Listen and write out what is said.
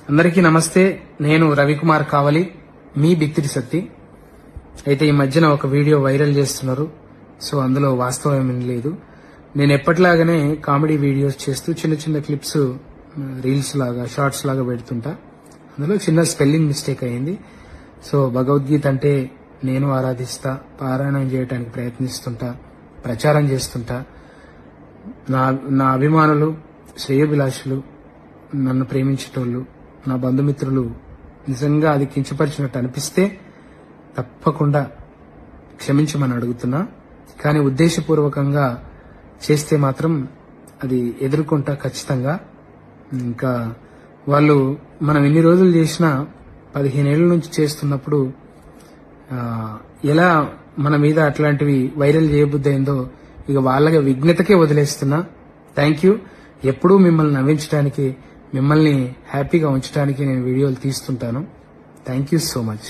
అందరికీ నమస్తే. నేను రవికుమార్ కావలి, మీ బిత్తిరి సత్తి. అయితే ఈ మధ్యన ఒక వీడియో వైరల్ చేస్తున్నారు. సో అందులో వాస్తవం ఏమీ లేదు. నేను ఎప్పటిలాగానే కామెడీ వీడియోస్ చేస్తూ చిన్న చిన్న క్లిప్స్ రీల్స్ లాగా షార్ట్స్ లాగా పెడుతుంటా. అందులో చిన్న స్పెల్లింగ్ మిస్టేక్ అయింది. సో భగవద్గీత అంటే నేను ఆరాధిస్తా, పారాయణం చేయడానికి ప్రయత్నిస్తుంటా, ప్రచారం చేస్తుంటా. నా అభిమానులు, శ్రేయోభిలాషులు, నన్ను ప్రేమించేటోళ్ళు, నా బంధుమిత్రులు నిజంగా అది కించపరిచినట్టు అనిపిస్తే తప్పకుండా క్షమించమని అడుగుతున్నా. కానీ ఉద్దేశపూర్వకంగా చేస్తే మాత్రం అది ఎదుర్కొంటా ఖచ్చితంగా. ఇంకా వాళ్ళు మనం ఎన్ని రోజులు చేసినా 15 ఏళ్ల నుంచి చేస్తున్నప్పుడు ఎలా మన మీద అట్లాంటివి వైరల్ చేయబుద్ధి అయిందో ఇక వాళ్ళకి విఘ్నతకే వదిలేస్తున్నా. Thank you. ఎప్పుడూ మిమ్మల్ని నవ్వించడానికి, మిమ్మల్ని హ్యాపీగా ఉంచడానికి నేను వీడియోలు తీస్తుంటాను. Thank you so much.